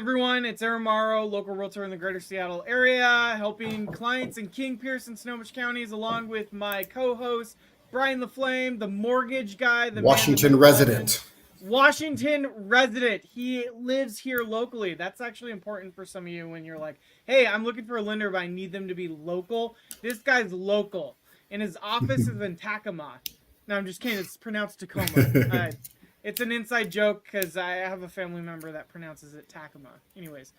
everyone, it's Aaron Morrow, local realtor in the greater Seattle area, helping clients in King, Pierce, and Snohomish counties, along with my co-host, Bryan Laflamme, the mortgage guy, the Washington man, the resident. Washington resident. He lives here locally. That's actually important for some of you when you're like, hey, I'm looking for a lender, but I need them to be local. This guy's local, and his office is in Tacoma. No, I'm just kidding. It's pronounced Tacoma. It's an inside joke because I have a family member that pronounces it Tacoma. Anyways,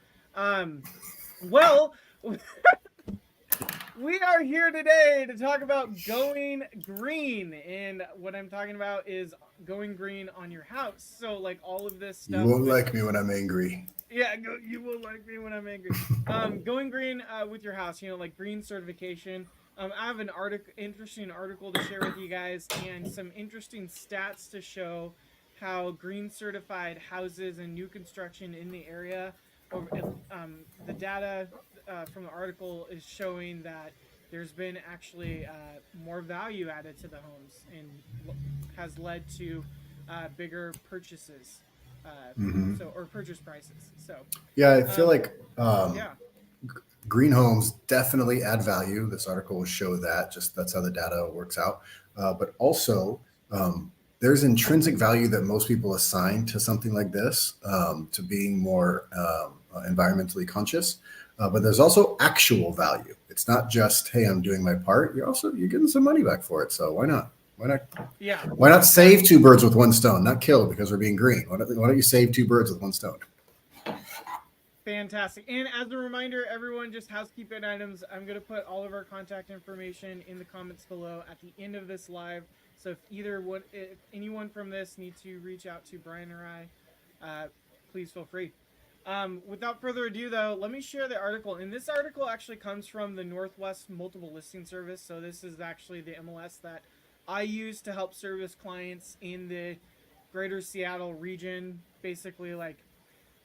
well, we are here today to talk about going green, and what I'm talking about is going green on your house. So, like all of this stuff. You won't like me when I'm angry. Yeah, you will like me when I'm angry. Going green with your house, like green certification. I have an interesting article to share with you guys, and some interesting stats to show how green certified houses and new construction in the area. The data from the article is showing that there's been actually more value added to the homes, and has led to bigger purchases. Or purchase prices. So yeah, I feel like yeah. Green homes definitely add value. This article will show that. Just that's how the data works out. But also, there's intrinsic value that most people assign to something like this, to being more environmentally conscious. But there's also actual value. It's not just, hey, I'm doing my part. You're getting some money back for it. So why not? Yeah. Why not save two birds with one stone? Not kill because we're being green. Why don't you save two birds with one stone? Fantastic. And as a reminder, everyone, just housekeeping items, I'm going to put all of our contact information in the comments below at the end of this live. So if anyone from this needs to reach out to Bryan or I, please feel free. Without further ado, though, let me share the article. And this article actually comes from the Northwest Multiple Listing Service. So this is actually the MLS that I use to help service clients in the greater Seattle region. Basically, like,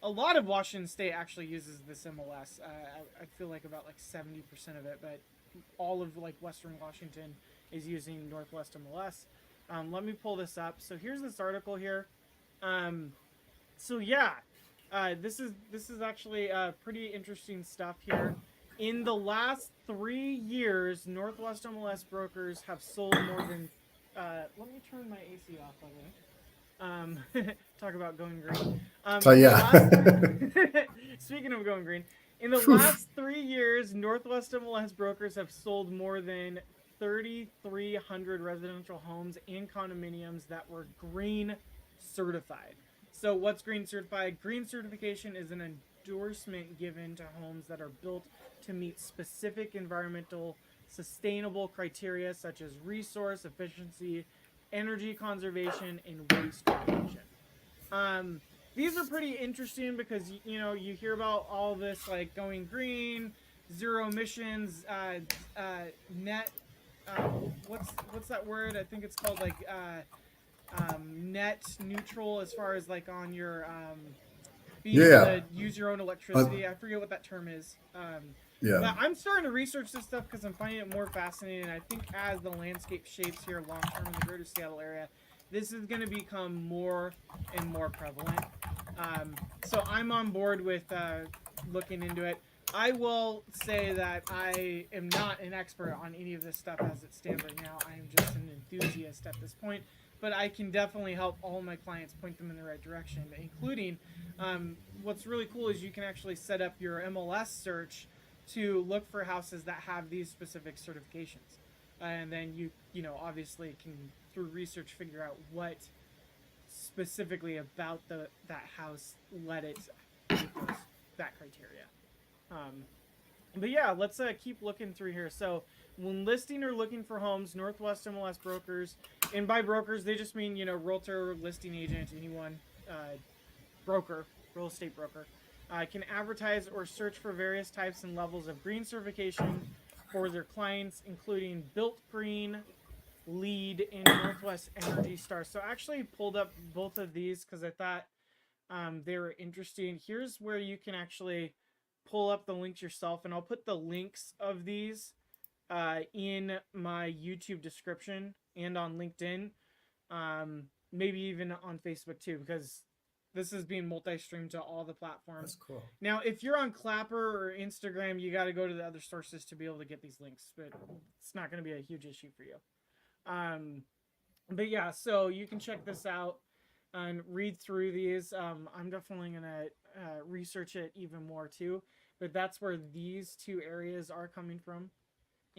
a lot of Washington State actually uses this MLS. I feel like about like 70% of it, but all of like Western Washington is using Northwest MLS. Let me pull this up. So here's this article here. This is actually pretty interesting stuff here. In the last 3 years, Northwest MLS brokers have sold more than. Let me turn my AC off, by the way. Talk about going green. Speaking of going green, in the last 3 years, Northwest MLS brokers have sold more than 3,300 residential homes and condominiums that were green certified. So what's green certified? Green certification is an endorsement given to homes that are built to meet specific environmental sustainable criteria such as resource efficiency, energy conservation, and waste reduction. These are pretty interesting because you hear about all this like going green, zero emissions, net. What's that word? I think it's called like net neutral as far as like on your being able to use your own electricity. I forget what that term is. But I'm starting to research this stuff because I'm finding it more fascinating. I think as the landscape shapes here long term in the greater Seattle area, this is going to become more and more prevalent. So I'm on board with looking into it. I will say that I am not an expert on any of this stuff as it stands right now. I am just an enthusiast at this point. But I can definitely help all my clients point them in the right direction, including what's really cool is you can actually set up your MLS search to look for houses that have these specific certifications. And then you obviously can, through research, figure out what specifically about that house led it meet that criteria. But yeah, let's keep looking through here. So when listing or looking for homes, Northwest MLS brokers, and by brokers, they just mean, realtor, listing agent, anyone, broker, real estate broker, can advertise or search for various types and levels of green certification for their clients, including Built Green, LEED, and Northwest Energy Star. So I actually pulled up both of these because I thought they were interesting. Here's where you can actually pull up the links yourself, and I'll put the links of these in my YouTube description and on LinkedIn, maybe even on Facebook too, because This is being multi-streamed to all the platforms. That's cool. Now, if you're on Clapper or Instagram, you got to go to the other sources to be able to get these links, but it's not going to be a huge issue for you. But yeah, so you can check this out and read through these. I'm definitely going to research it even more too, but that's where these two areas are coming from.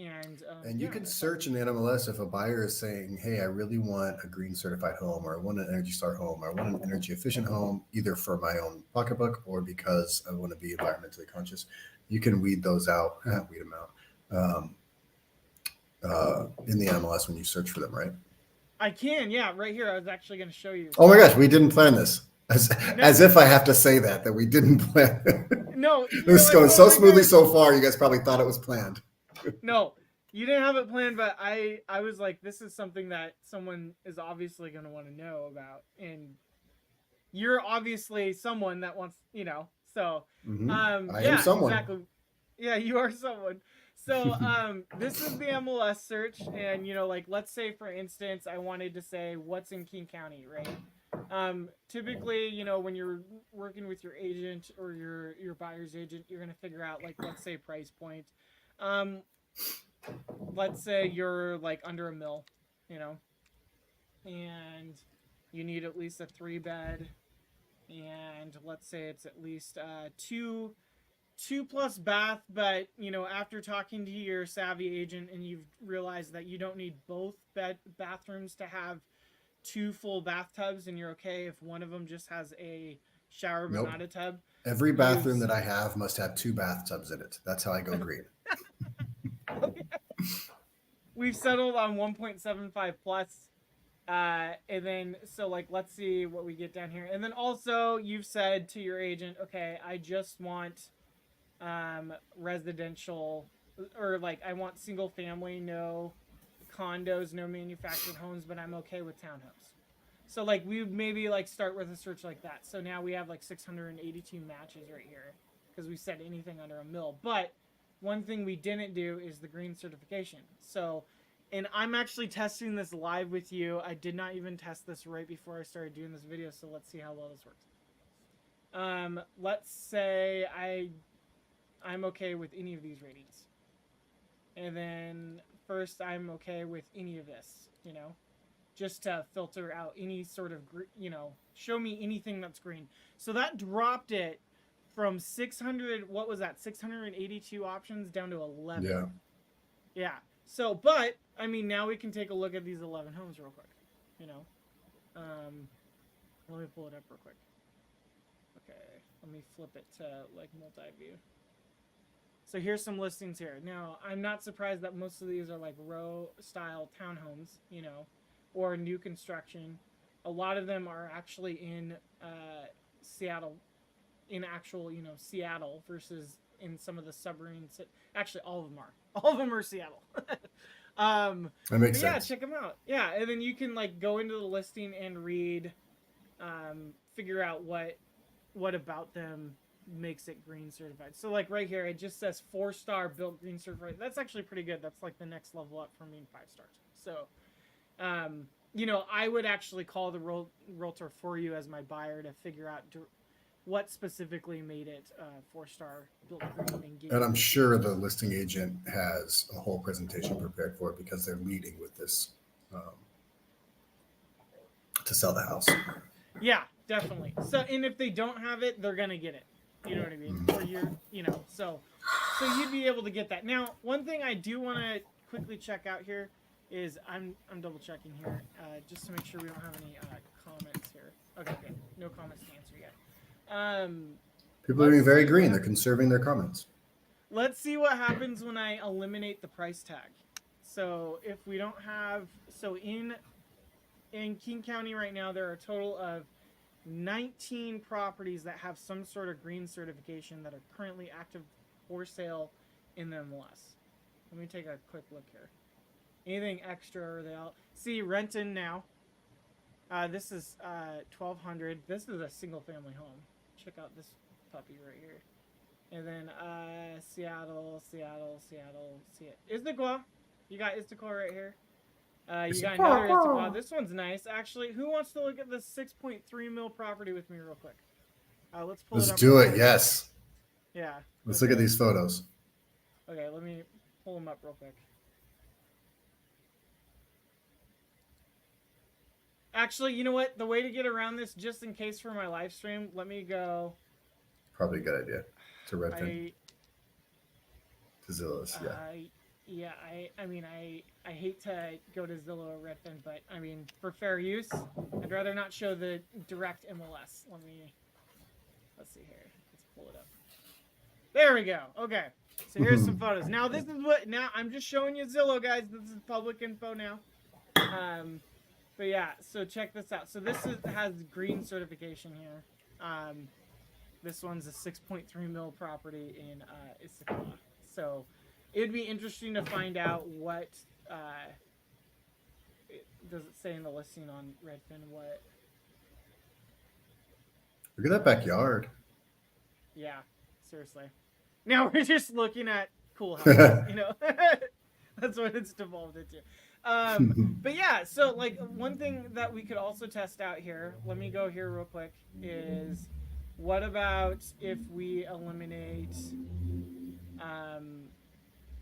And you can search in the NMLS if a buyer is saying, hey, I really want a green certified home, or I want an Energy Star home, or I want an energy efficient home, either for my own pocketbook or because I want to be environmentally conscious. You can weed those out, weed them out in the NMLS when you search for them, right? I can, yeah, right here. I was actually going to show you. Oh my gosh, we didn't plan this. As if I have to say that we didn't plan. No, this is going so smoothly so far. You guys probably thought it was planned. No, you didn't have it planned, but I was like, this is something that someone is obviously going to want to know about, and you're obviously someone that wants, so I am someone. Exactly. Yeah, you are someone. So this is the MLS search, and like, let's say for instance I wanted to say what's in King County, right? Typically, when you're working with your agent or your buyer's agent, you're going to figure out, like, let's say price point. Let's say you're like under $1 million, and you need at least a 3-bed, and let's say it's at least 2+ bath, but after talking to your savvy agent and you've realized that you don't need both bathrooms to have 2 full bathtubs, and you're okay if one of them just has a shower but not a tub. Every bathroom that I have must have 2 bathtubs in it. That's how I go green. We've settled on 1.75 plus. And then, so like, let's see what we get down here. And then also you've said to your agent, okay, I just want residential, or like, I want single family, no condos, no manufactured homes, but I'm okay with townhomes. So like, we would maybe like start with a search like that. So now we have like 682 matches right here because we said anything under $1 million. But one thing we didn't do is the green certification. So, and I'm actually testing this live with you. I did not even test this right before I started doing this video, so let's see how well this works. Let's say I'm okay with any of these ratings. And then first I'm okay with any of this, just to filter out any sort of, show me anything that's green. So that dropped it from 600, what was that, 682 options down to 11. Yeah. Yeah. So, but, I mean, now we can take a look at these 11 homes real quick, let me pull it up real quick. Okay, let me flip it to, like, multi-view. So here's some listings here. Now, I'm not surprised that most of these are, like, row-style townhomes, or new construction. A lot of them are actually in Seattle, in actual, Seattle versus in some of the suburban. Actually, all of them are. All of them are Seattle. That makes sense. Yeah, check them out. Yeah, and then you can like go into the listing and read, figure out what about them makes it green certified. So like right here, it just says 4-star built green certified. That's actually pretty good. That's like the next level up from being 5 stars. So, I would actually call the realtor for you as my buyer to figure out what specifically made it 4-star built green. And I'm sure the listing agent has a whole presentation prepared for it because they're leading with this to sell the house. Yeah, definitely. So, and if they don't have it, they're gonna get it. You know what I mean? Or so you'd be able to get that. Now, one thing I do want to quickly check out here is I'm double checking here just to make sure we don't have any comments here. Okay, good. No comments to answer yet. People are being very green. They're conserving their comments. Let's see what happens when I eliminate the price tag. So if we don't have, so in King County right now, there are a total of 19 properties that have some sort of green certification that are currently active for sale in the MLS. Let me take a quick look here. Anything extra, or they all see Renton now. This is 1,200. This is a single family home. Check out this puppy right here. And then Seattle. Issaquah. You got Issaquah right here. You got another Issaquah. This one's nice, actually. Who wants to look at this 6.3 mil property with me real quick? Let's pull it Let's up. do it. Yes. Yeah. Let's look at these photos. Okay, let me pull them up real quick. Actually, you know what? The way to get around this, just in case for my live stream, let me go. Probably a good idea. To Redfin. To Zillow's, yeah. Yeah, I mean, I hate to go to Zillow or Redfin, but I mean, for fair use, I'd rather not show the direct MLS. Let's see here. Let's pull it up. There we go. Okay. So here's some photos. Now this is what, now I'm just showing you Zillow, guys. This is public info now. But yeah, so check this out. So has green certification here. This one's a 6.3 mil property in Issaquah. So it'd be interesting to find out what does it say in the listing on Redfin. What? Look at that backyard. Yeah, seriously. Now we're just looking at cool houses, you know. That's what it's devolved into. But yeah, so like one thing that we could also test out here, let me go here real quick, is what about if we eliminate,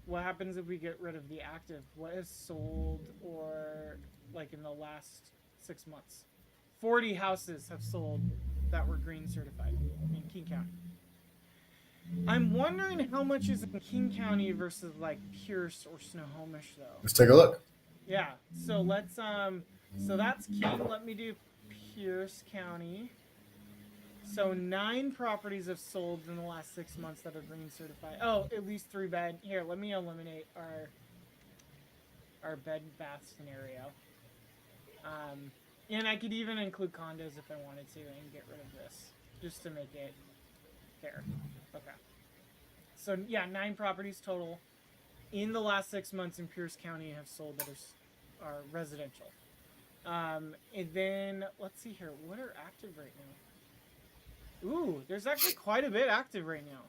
what happens if we get rid of the active? What has sold or like in the last 6 months? 40 houses have sold that were green certified in King County. I'm wondering how much is in King County versus like Pierce or Snohomish though. Let's take a look. Yeah, so let's so that's King. Let me do Pierce County. So 9 properties have sold in the last 6 months that are green certified. Oh, at least 3 bed. Here, let me eliminate our bed bath scenario. And I could even include condos if I wanted to and get rid of this just to make it fair. Okay. So yeah, 9 properties total in the last 6 months in Pierce County have sold that are residential. And then let's see here, what are active right now? Ooh, there's actually quite a bit active right now.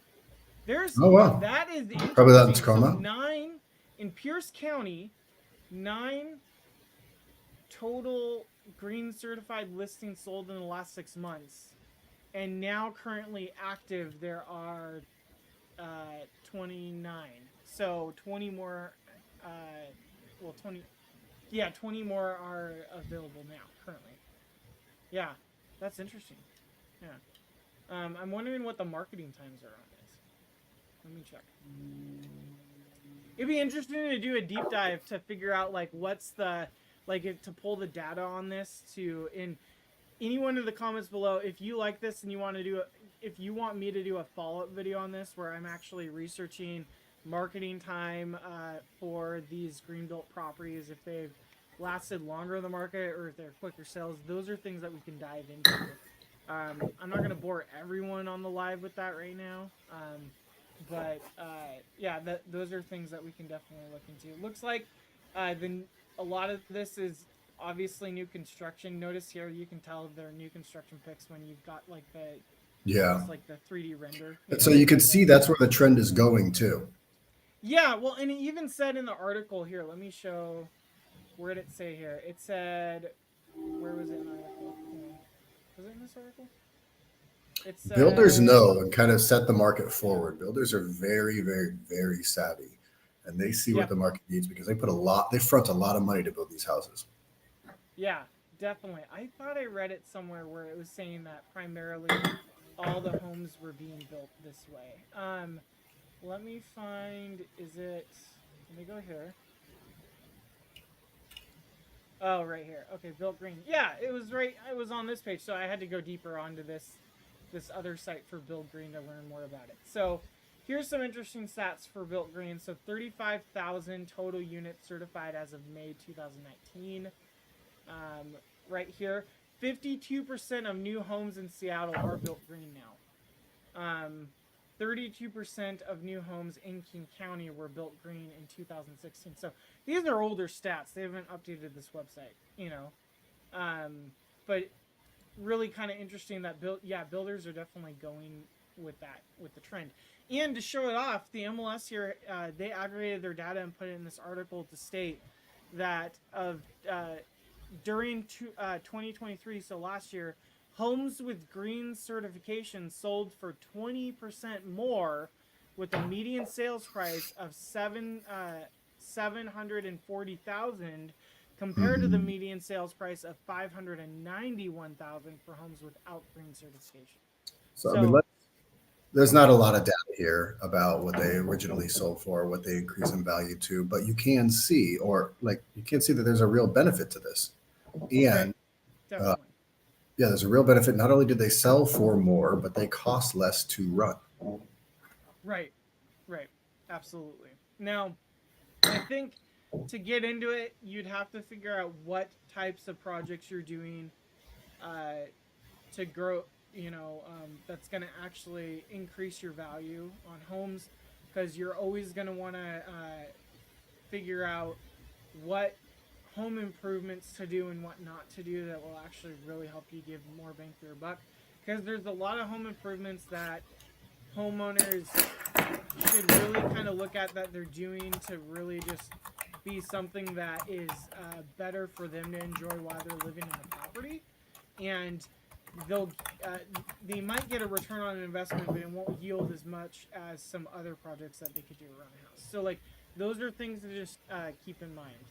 Oh wow, that is interesting. Probably that in Tacoma. So 9 in Pierce County, 9 total green certified listings sold in the last 6 months, and now currently active there are 29. So 20 more. 20 more are available now currently. Yeah, that's interesting. Yeah. I'm wondering what the marketing times are on this. Let me check. It'd be interesting to do a deep dive to figure out like what's the to pull the data on this to in anyone in the comments below if you like this and you want to do if you want me to do a follow-up video on this where I'm actually researching marketing time for these green built properties, if they've lasted longer in the market or if they're quicker sales. Those are things that we can dive into. I'm not going to bore everyone on the live with that right now. But yeah, those are things that we can definitely look into. It looks like a lot of this is obviously new construction. Notice here you can tell they're new construction pics when you've got like the 3D render. So you can see that's where the trend is going too. Yeah, well, and it even said in the article here. Let me show. Where did it say here? It said, where was it in the article? Was it in this article? It said, builders know and kind of set the market forward. Builders are very, very, very savvy, and they see what the market needs because they front a lot of money to build these houses. Yeah, definitely. I thought I read it somewhere where it was saying that primarily all the homes were being built this way. Let me find, let me go here. Oh, right here. Okay, built green. Yeah, it was on this page, so I had to go deeper onto this other site for Build Green to learn more about it. So here's some interesting stats for Built Green. So 35,000 total units certified as of May 2019. Right here, 52% of new homes in Seattle are Built Green now. 32% of new homes in King County were Built Green in 2016. So these are older stats. They haven't updated this website, you know. But really kind of interesting that builders are definitely going with the trend. And to show it off, the MLS here, they aggregated their data and put it in this article to state that of during 2023, so last year, homes with green certification sold for 20% more, with a median sales price of 740,000 compared to the Hmm. median sales price of 591,000 for homes without green certification. So I mean, So there's not a yeah, lot of data here about what they originally sold for, what they increase in value to, but you can see, or like you can see that there's a real benefit to this. right, And uh, definitely. yeah, there's a real benefit. Not only did they sell for more, but they cost less to run. Right, right, absolutely. Now, I think to get into it, you'd have to figure out what types of projects you're doing uh, to grow. That's going to actually increase your value on homes, because you're always going to want to figure out what home improvements to do and what not to do that will actually really help you give more bang for your buck. Because there's a lot of home improvements that homeowners should really kind of look at that they're doing to really just be something that is better for them to enjoy while they're living in the property, and they'll uh, they might get a return on investment, but it won't yield as much as some other projects that they could do around the house. So like those are things to just keep in mind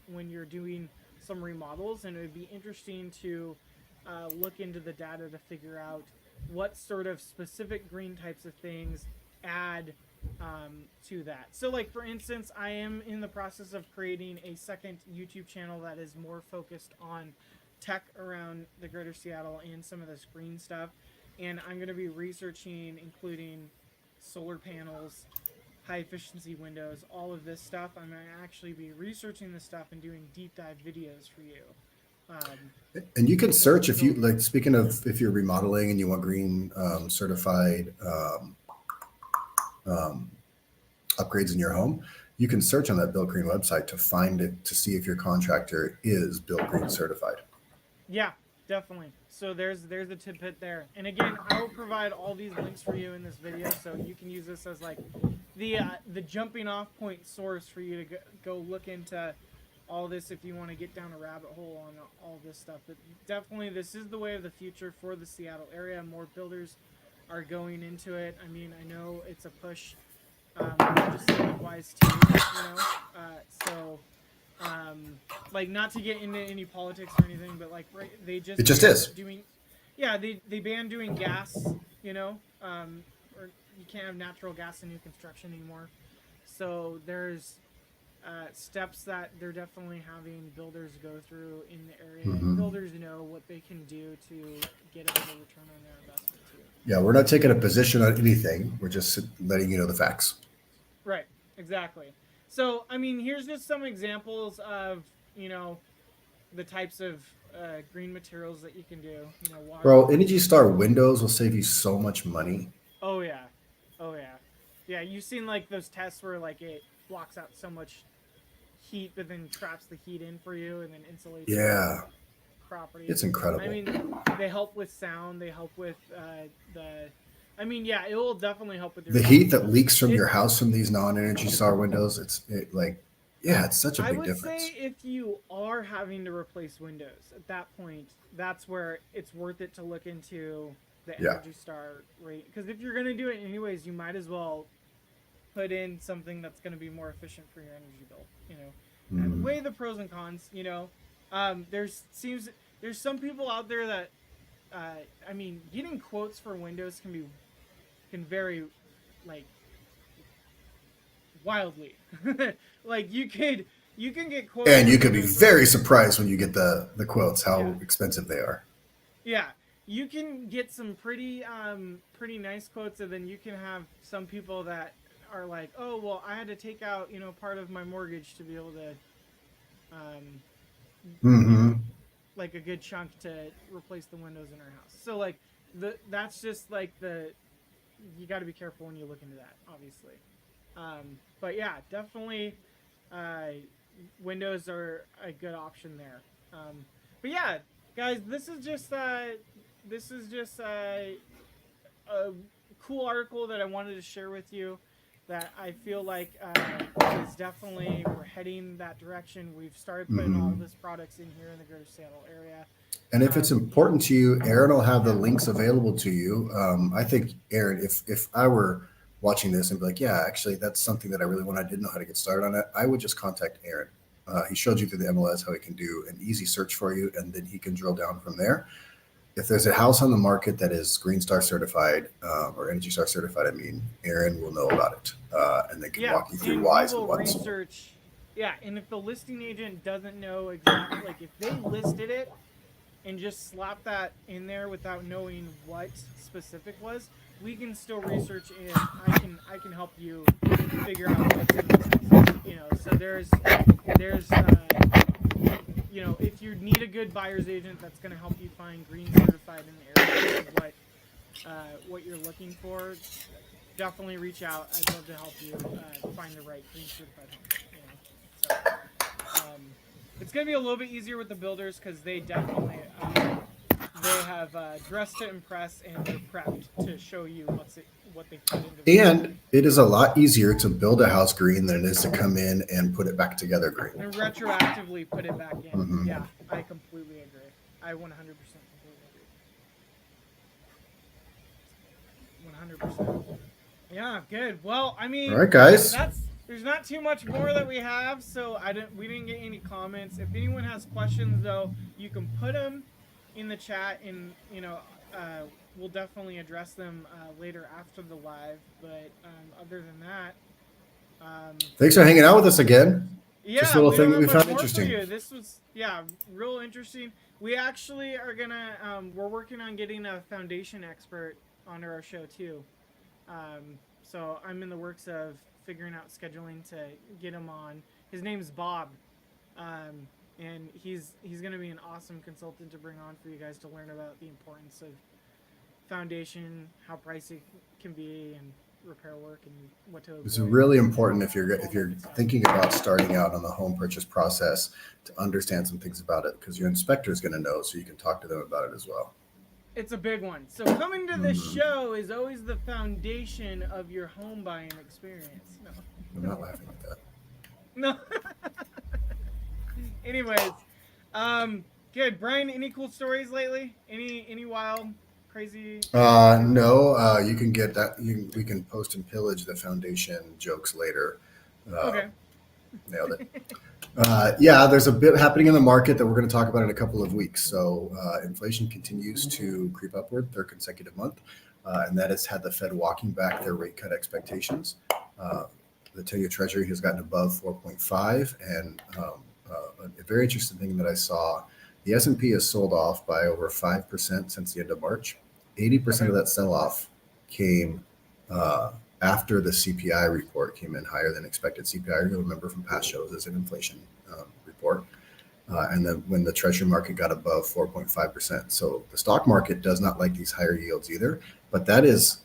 when you're doing some remodels, and it would be interesting to look into the data to figure out what sort of specific green types of things add to that. So, like for instance, I am in the process of creating a second YouTube channel that is more focused on tech around the greater Seattle and some of this green stuff. And I'm going to be researching, including solar panels, high efficiency windows, all of this stuff. I'm going to actually be researching this stuff and doing deep dive videos for you. Um, And you can so search if you so like. Speaking of, if you're remodeling and you want green certified um, upgrades in your home, you can search on that Built Green website to find it to see if your contractor is Built Green certified. yeah, definitely. So there's a tidbit there. And again, I will provide all these links for you in this video, so you can use this as like the jumping off point source for you to go look into all this if you want to get down a rabbit hole on all this stuff. But definitely, this is the way of the future for the Seattle area. More builders are going into it. I mean, I know it's a push legislative wise too, so um like not to get into any politics or anything, but like right, they It just just banned is. doing, yeah, they banned doing gas, or you can't have natural gas in new construction anymore. So there's steps that they're definitely having builders go through in the area, and Hmm. builders know what they can do to get a better return on their investment too. Yeah, we're not taking a position on anything. We're just letting you know the facts. Right, exactly. So I mean, here's just some examples of the types of green materials that you can do. Bro, Waterproofing Energy Star windows. windows will save you so much money. Oh yeah, oh yeah, yeah. You've seen like those tests where like it blocks out so much heat, but then traps the heat in for you, and then insulates the Yeah, property. it's I incredible. mean, they help with sound. They help with the. I mean, yeah, it will definitely help with your The sound heat and that stuff. leaks from It your house from these non-Energy Star windows, yeah, it's such a I big would say difference. if you are having to replace Windows, at that point, that's where it's worth it to look into the Yeah. Energy Star rate. Because if you're going to do it anyways, you might as well put in something that's going to be more efficient for your energy bill. Mhm. Weigh the pros and cons. There's some people out there that, I mean, getting quotes for Windows can vary like wildly. Like you can get quotes And for you could be Windows for like, very surprised when you get the quotes yeah, how expensive they are. yeah, you can get some pretty nice quotes, and then you can have some people that are like, oh well, I had to take out part of my mortgage to be able to um Hmm. like a good chunk to replace the windows in our house. So like that's just like the you got to be careful when you look into that, obviously. But yeah, definitely uh windows are a good option there. But yeah, guys, this is just a cool article that I wanted to share with you. that I feel like is definitely we're heading that direction. We've started putting all Mhm. this products in here in the Greater Seattle area. And if it's You know, important to you, Aaron will have the links available to you. I think, Aaron, if I were watching this and be like, yeah, actually, that's something that I really want. I didn't know how to get started on it. I would just contact Aaron. He showed you through the MLS how he can do an easy search for you, and then he can drill down from there. If there's a house on the market that is Green Star certified or Energy Star certified, I mean, Aaron will know about it, and they can yeah, walk you through and we whys and will whats. research. Yeah, and if the listing agent doesn't know exactly, like if they listed it and just slap that in there without knowing what specific was, we can still research and I can help you figure out what's in those houses. So there's if you need a good buyer's agent that's going to help you find green certified in the area of what you're looking for, definitely reach out. I'd love to help you find the right green certified home. It's going to be a little bit easier with the builders because they definitely they have dressed to impress and they're prepped to show you what they put into the And property it is a lot easier to build a house green than it is to come in and put it back together green. and retroactively put it back in. Hmm. Yeah, I completely agree. I 100% completely agree. 100%. Yeah, good. Well, I All mean, right, guys. that's there's not too much more that we have, so we didn't get any comments. If anyone has questions though, you can put them in the chat, and uh, we'll definitely address them later after the live. But other than that, Thanks for hanging out with us again. Just a yeah, little we don't thing that have we much found more for interesting. you. This was real interesting. We actually are gonna we're working on getting a foundation expert onto our show too. So I'm in the works of figuring out scheduling to get him on. His name's Bob, and he's going to be an awesome consultant to bring on for you guys to learn about the importance of foundation, how pricey it can be, and repair work, and what to It's avoid. really important if you're All that good stuff. thinking about starting out on the home purchase process to understand some things about it because your inspector is going to know, so you can talk to them about it as well. It's a big one. So coming to the Hmm. show is always the foundation of your home buying experience. No. I'm not laughing at that. No. Anyways, good. Brian, any cool stories lately? Any wild, crazy stories? No, you can get that. We can post and pillage the foundation jokes later. Uh, Okay. Nailed it. Yeah, there's a bit happening in the market that we're going to talk about in a couple of weeks. So inflation continues to creep upward third consecutive month, and that has had the Fed walking back their rate cut expectations. Uh, the 10-year Treasury has gotten above 4.5, and a very interesting thing that I saw, the S&P has sold off by over 5% since the end of March. 80% of Okay. that sell-off came after the CPI report came in higher than expected. CPI, you'll remember from past shows, is an inflation report. And then when the treasury market got above 4.5%. So the stock market does not like these higher yields either, but that is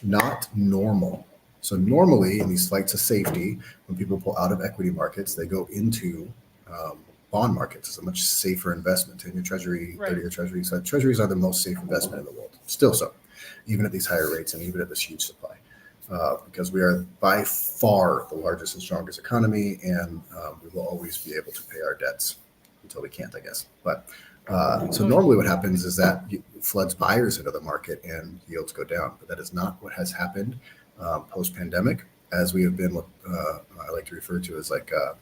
not normal. So normally in these flights of safety, when people pull out of equity markets, they go into bond markets. It's a much safer investment. 10-year Treasury, Right. 30-year Treasury. So treasuries are the most safe investment in the world. Still so, even at these higher rates and even at this huge supply. Because we are by far the largest and strongest economy, and we will always be able to pay our debts until we can't, I guess. But so normally what happens is that floods buyers into the market and yields go down, but that is not what has happened post-pandemic, as we have been what I like to refer to as like a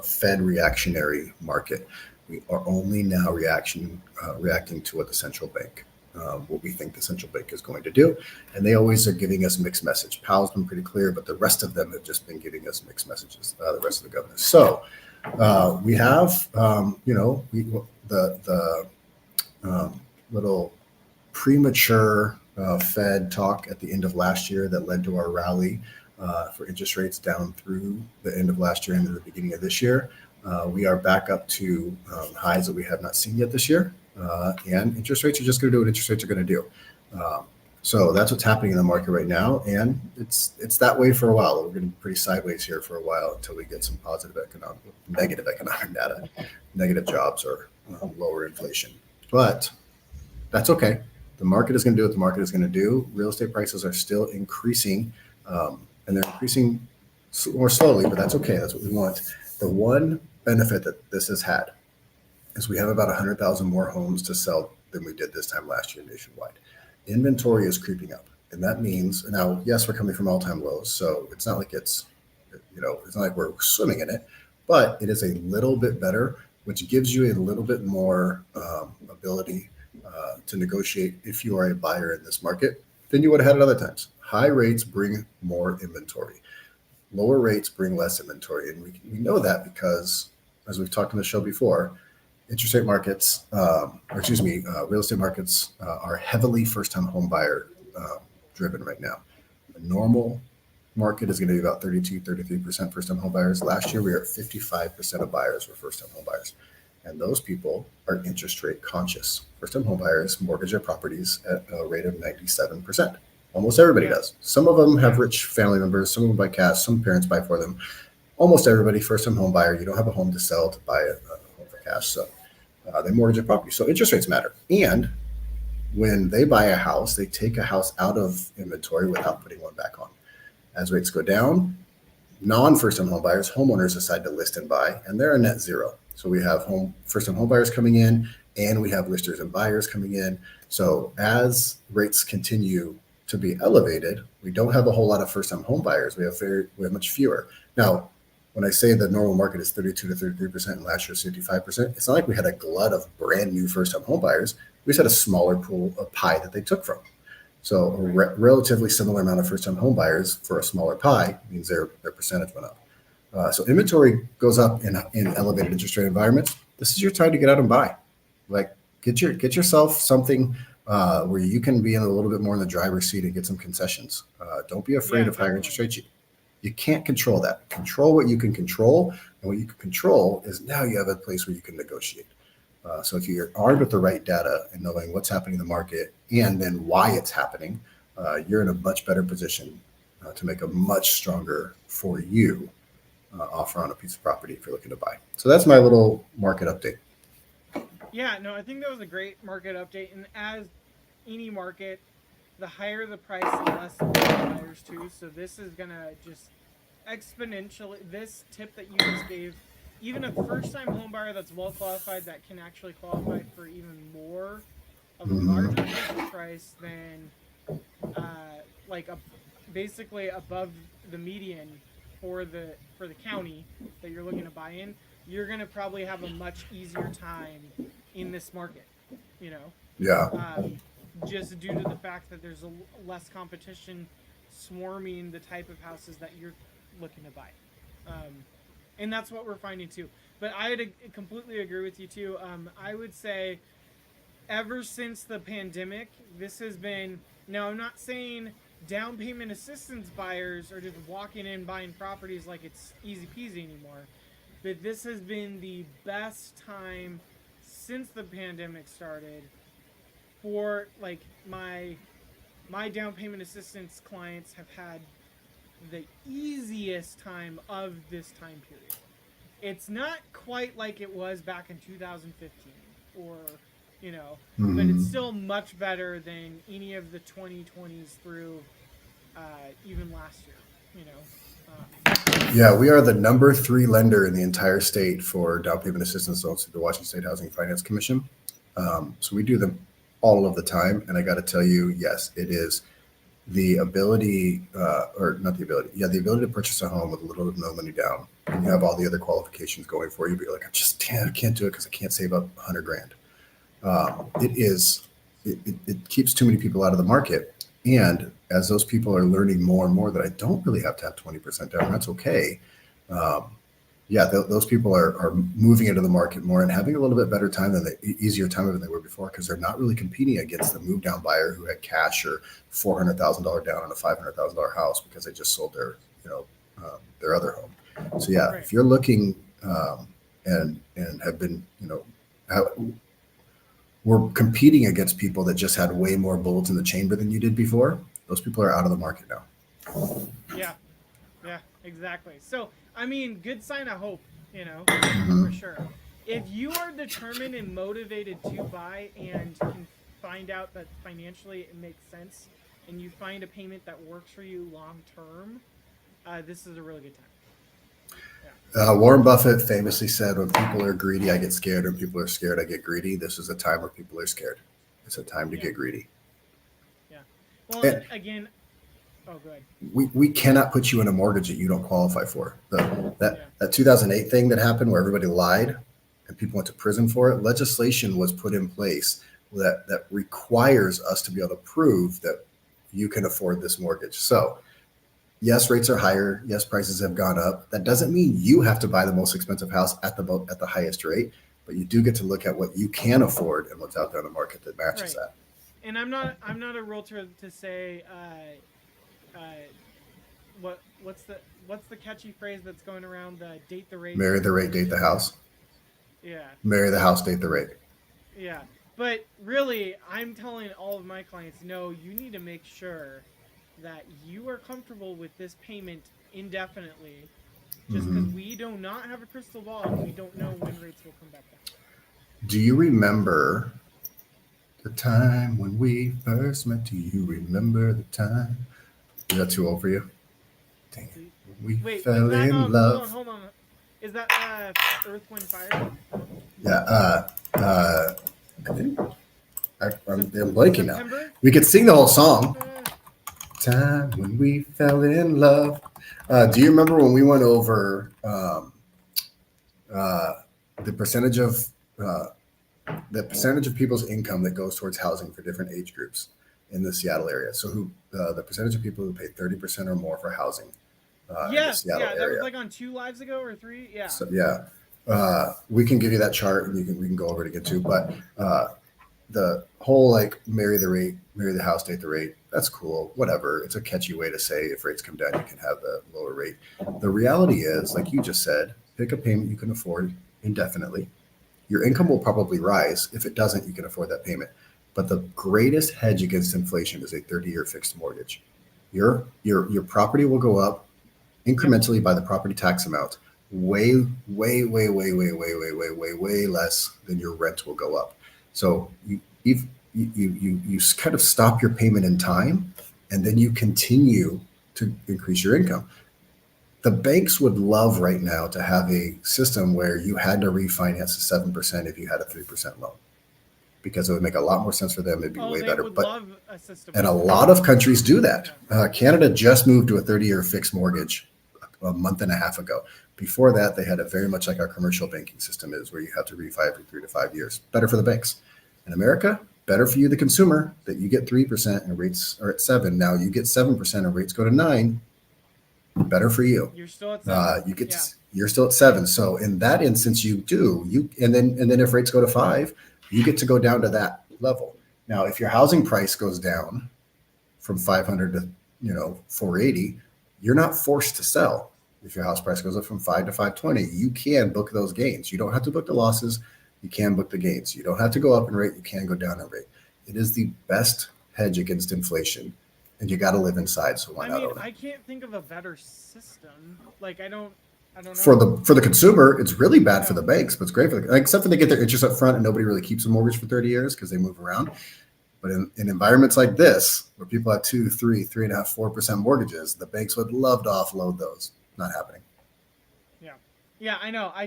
Fed reactionary market. We are only now reacting to what the central bank, what we think the central bank is going to do, and they always are giving us mixed message. Powell's been pretty clear, but the rest of them have just been giving us mixed messages. The rest of the governors. So we have, the little premature Fed talk at the end of last year that led to our rally for interest rates down through the end of last year into the beginning of this year. We are back up to highs that we have not seen yet this year. And interest rates are just going to do what interest rates are going to do. So that's what's happening in the market right now. And it's that way for a while. We're going to be pretty sideways here for a while until we get some negative economic data, negative jobs or lower inflation. But that's okay. the market is going to do what the market is going to do. Real estate prices are still increasing, and they're increasing more slowly, but that's okay. That's what we want. The one benefit that this has had is we have about 100,000 more homes to sell than we did this time last year nationwide. Inventory is creeping up, and that means now, yes, we're coming from all-time lows, so it's not like it's not like we're swimming in it, but it is a little bit better, which gives you a little bit more ability to negotiate if you are a buyer in this market than you would have had at other times. High rates bring more inventory. Lower rates bring less inventory. And we know that because, as we've talked on the show before, interest rate markets, real estate markets are heavily first-time home buyer driven right now. A normal market is going to be about 32, 33% first-time home buyers. Last year, we were at 55% of buyers were first-time home buyers. And those people are interest rate conscious. First-time home buyers mortgage their properties at a rate of 97%. Almost everybody does. Some of them have rich family members. Some of them buy cash. Some parents buy for them. Almost everybody, first-time home buyer, you don't have a home to sell to buy a home for cash. So they mortgage their property. So interest rates matter. And when they buy a house, they take a house out of inventory without putting one back on. As rates go down, non-first-time home buyers, homeowners decide to list and buy, and they're a net zero. So we have first-time home buyers coming in, and we have listers and buyers coming in. So as rates continue to be elevated, we don't have a whole lot of first-time home buyers. We have much fewer. Now, when I say the normal market is 32 to 33%, and last year's 55%, it's not like we had a glut of brand new first-time home buyers. We just had a smaller pool of pie that they took from. So a relatively similar amount of first-time home buyers for a smaller pie means their percentage went up. So inventory goes up in elevated interest rate environments. This is your time to get out and buy. Like get yourself something where you can be in a little bit more in the driver's seat and get some concessions. Don't be afraid of higher interest rates. You can't control that. Control what you can control, and what you can control is now you have a place where you can negotiate. So if you're armed with the right data and knowing what's happening in the market and then why it's happening, you're in a much better position to make a much stronger for you offer on a piece of property if you're looking to buy. So that's my little market update. Yeah, no, I think that was a great market update. And as any market, the higher the price, the less the buyers too. So this is gonna just exponentially. This tip that you just gave, even a first-time home buyer that's well qualified, that can actually qualify for even more of a larger purchase price than basically above the median for the county that you're looking to buy in, you're gonna probably have a much easier time in this market. Yeah. Just due to the fact that there's less competition swarming the type of houses that you're looking to buy. And that's what we're finding too. But I completely agree with you too. I would say ever since the pandemic, this has been, now I'm not saying down payment assistance buyers are just walking in buying properties like it's easy peasy anymore, but this has been the best time since the pandemic started for like my down payment assistance clients have had the easiest time of this time period. It's not quite like it was back in 2015 or but it's still much better than any of the 2020s through even last year. Yeah, we are the number 3 lender in the entire state for down payment assistance loans through the Washington State Housing Finance Commission. So we do them all of the time, and I got to tell you, yes, it is the ability, the ability to purchase a home with a little to no money down, and you have all the other qualifications going for you, but you're like, I can't do it because I can't save up $100,000. It keeps too many people out of the market, and as those people are learning more and more that I don't really have to have 20% down, that's okay. Those people are moving into the market more and having a little bit better time easier time than they were before, because they're not really competing against the move down buyer who had cash or $400,000 down on a $500,000 house because they just sold their other home. So yeah, if you're looking and have been we're competing against people that just had way more bullets in the chamber than you did before. Those people are out of the market now. Yeah, exactly. So, I mean, good sign of hope, for sure. If you are determined and motivated to buy and can find out that financially it makes sense and you find a payment that works for you long term, this is a really good time. Warren Buffett famously said, when people are greedy, I get scared. When people are scared, I get greedy. This is a time where people are scared. It's a time to Yeah. get greedy. Yeah. Well, And again, oh, go ahead. we cannot put you in a mortgage that you don't qualify for. That 2008 thing that happened where everybody lied and people went to prison for it, legislation was put in place that requires us to be able to prove that you can afford this mortgage. So yes, rates are higher. Yes, prices have gone up. That doesn't mean you have to buy the most expensive house at the highest rate, but you do get to look at what you can afford and what's out there in the market that matches Right. that. And I'm not a realtor to say what's the catchy phrase that's going around, the date the rate. Marry the rate, date the house. Yeah. Marry the house, date the rate. Yeah. But really, I'm telling all of my clients, no, you need to make sure that you are comfortable with this payment indefinitely, just because we do not have a crystal ball and we don't know when rates will come back down. Do you remember the time when we first met? Do you remember the time? Is that too old for you? Dang it. We fell in love. Hold on. Is that Earth, Wind, Fire? Yeah. I think I'm blanking September? now. We could sing the whole song. Time when we fell in love. Do you remember when we went over the percentage of people's income that goes towards housing for different age groups in the Seattle area? So the percentage of people who pay 30% or more for housing. Yes, that was like on 2 lives ago or 3. Yeah. So, we can give you that chart and we can go over it again too. But the whole like marry the rate, marry the house, date the rate, that's cool. Whatever. It's a catchy way to say if rates come down, you can have the lower rate. The reality is, like you just said, pick a payment you can afford indefinitely. Your income will probably rise. If it doesn't, you can afford that payment. But the greatest hedge against inflation is a 30-year fixed mortgage. Your property will go up incrementally by the property tax amount, way less than your rent will go up. So you kind of stop your payment in time, and then you continue to increase your income. The banks would love right now to have a system where you had to refinance at 7% if you had a 3% loan, because it would make a lot more sense for them. It'd be way better. Love a system. And a lot of countries do that. Canada just moved to a 30-year fixed mortgage a month and a half ago. Before that, they had it very much like our commercial banking system is, where you have to refi every 3 to 5 years. Better for the banks. In America, better for you, the consumer, that you get 3% and rates are at 7. Now you get 7% and rates go to 9. Better for you. You're still at 7. You're still at 7. So in that instance, and then if rates go to 5, you get to go down to that level. Now, if your housing price goes down from 500 to 480, you're not forced to sell. If your house price goes up from 5 to 520, you can book those gains. You don't have to book the losses. You can book the gains. You don't have to go up in rate. You can go down in rate. It is the best hedge against inflation, and you got to live inside. So why not own it? I can't think of a better system. Like I don't know. For the consumer, it's really bad for the banks, but it's great for except for they get their interest up front, and nobody really keeps a mortgage for 30 years because they move around. But in environments like this, where people have 2, 3, 3.5%, 4% mortgages, the banks would love to offload those. Not happening. Yeah, I know. I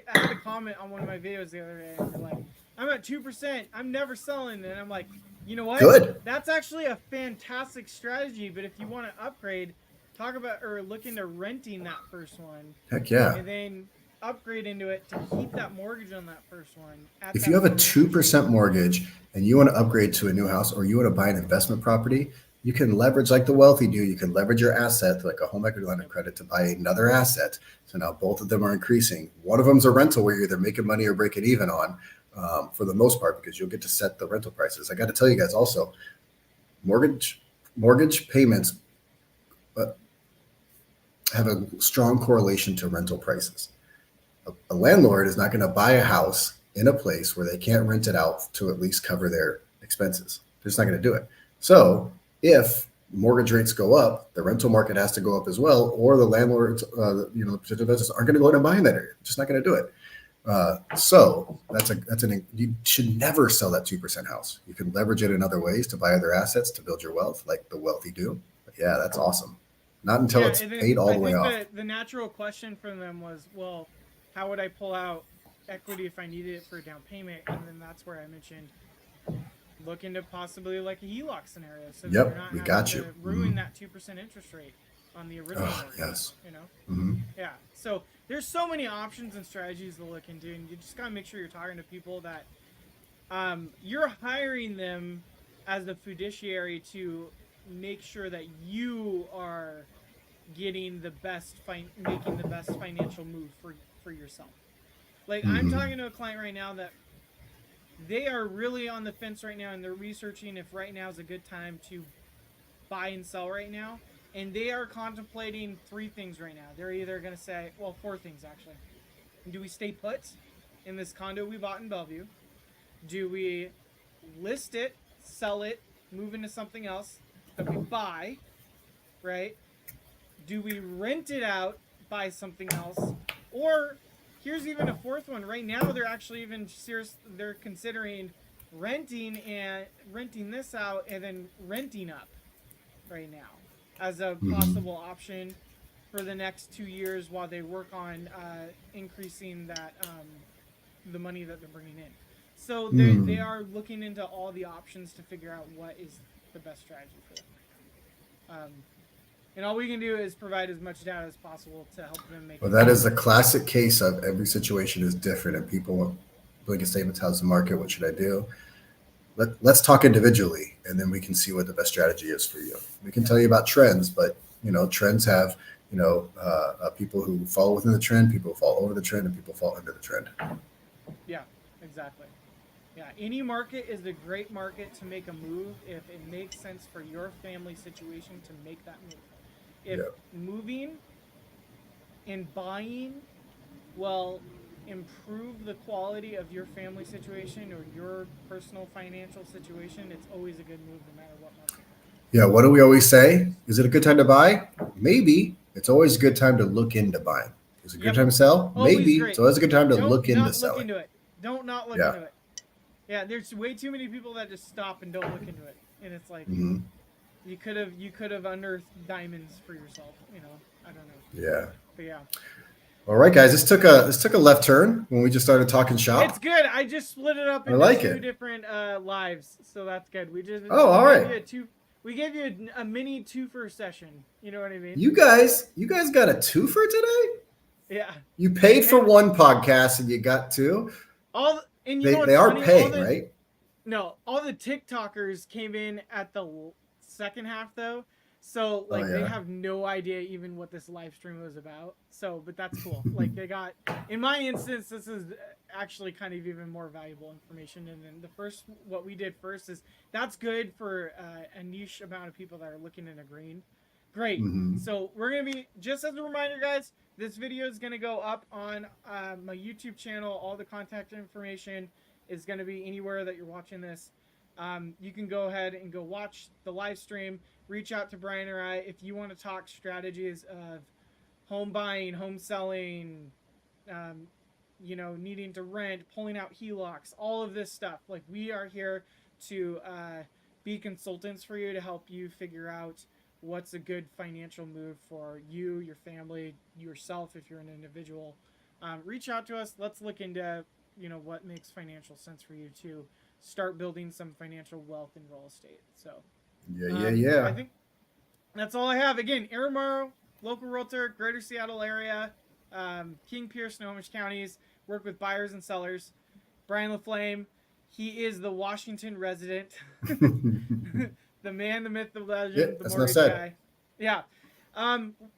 had a comment on one of my videos the other day, and they're like, I'm at 2%. I'm never selling. And I'm like, you know what? Good. That's actually a fantastic strategy. But if you want to upgrade, talk about or look into renting that first one. Heck yeah. And then upgrade into it to keep that mortgage on that first one. If you have a 2% mortgage and you want to upgrade to a new house, or you want to buy an investment property, you can leverage, like the wealthy do. You can leverage your asset, like a home equity line of credit, to buy another asset. So now both of them are increasing. One of them is a rental where you're either making money or breaking even on, for the most part, because you'll get to set the rental prices. I got to tell you guys also, mortgage payments have a strong correlation to rental prices. A landlord is not going to buy a house in a place where they can't rent it out to at least cover their expenses. They're just not going to do it. So if mortgage rates go up, the rental market has to go up as well, or the landlords, the potential investors aren't going to go out and buy in that area. Just not going to do it. So you should never sell that 2% house. You can leverage it in other ways to buy other assets to build your wealth, like the wealthy do. But yeah, that's awesome. Not until it's and then paid all I the way think off. the natural question from them was, well, how would I pull out equity if I needed it for a down payment? And then that's where I mentioned look into possibly like a HELOC scenario, so that you're Yep, not we having got you. to ruin that 2% interest rate on the original mortgage. Yes. You know. Mm-hmm. Yeah. So there's so many options and strategies to look into, and you just gotta make sure you're talking to people that you're hiring them as a fiduciary to make sure that you are getting the best making the best financial move for yourself. Like I'm Mm-hmm. talking to a client right now that they are really on the fence right now, and they're researching if right now is a good time to buy and sell right now. And they are contemplating three things right now. They're either going to say, well, four things actually. Do we stay put in this condo we bought in Bellevue? Do we list it, sell it, move into something else that we buy, right? Do we rent it out, buy something else? Or here's even a fourth one. Right now, they're actually even serious. They're considering renting this out and then renting up right now as a Mm-hmm. possible option for the next 2 years while they work on increasing that the money that they're bringing in. So they are looking into all the options to figure out what is the best strategy for them right now. And all we can do is provide as much data as possible to help them make. Well, that is a classic case of every situation is different, and people making statements. How's the market? What should I do? Let's talk individually, and then we can see what the best strategy is for you. We can tell you about trends, but trends have people who fall within the trend, people who fall over the trend, and people fall under the trend. Yeah, exactly. Yeah, any market is a great market to make a move if it makes sense for your family situation to make that move. If moving and buying will improve the quality of your family situation or your personal financial situation, it's always a good move no matter what market. Yeah, what do we always say? Is it a good time to buy? Maybe. It's always a good time to look into buying. Is it a good time to sell? Maybe. It's always a good time to look into selling. Don't not look into it. Yeah, there's way too many people that just stop and don't look into it. And it's like you could have unearthed diamonds for yourself, I don't know. Yeah. But yeah. All right, guys. This took a left turn when we just started talking shop. It's good. I just split it up into two different lives, so that's good. We just all right. We gave you a mini twofer session. You know what I mean? You guys got a twofer today? Yeah. You paid for one podcast and you got two. They are paying, right? No, all the TikTokers came in at the second half though. So they have no idea even what this live stream was about. So, but that's cool. They got, in my instance, this is actually kind of even more valuable information. And then what we did first is that's good for a niche amount of people that are looking in a green. Great. So we're going to be, just as a reminder, guys, this video is going to go up on my YouTube channel. All the contact information is going to be anywhere that you're watching this. You can go ahead and go watch the live stream. Reach out to Brian or I if you want to talk strategies of home buying, home selling, needing to rent, pulling out HELOCs, all of this stuff. We are here to be consultants for you to help you figure out what's a good financial move for you, your family, yourself if you're an individual. Reach out to us. Let's look into what makes financial sense for you to start building some financial wealth in real estate. So I think that's all I have. Again, Aaron Morrow, local realtor, Greater Seattle area, King, Pierce, Snohomish counties, work with buyers and sellers. Bryan Laflamme, he is the Washington resident, the man, the myth, the legend, the mortgage guy. Yeah.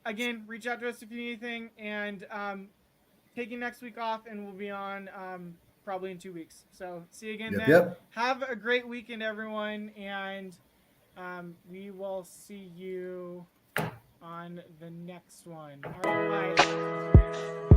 Again, reach out to us if you need anything, and taking next week off, and we'll be on probably in 2 weeks. So see you again then. Have a great weekend, everyone, and we will see you on the next one. All right, bye.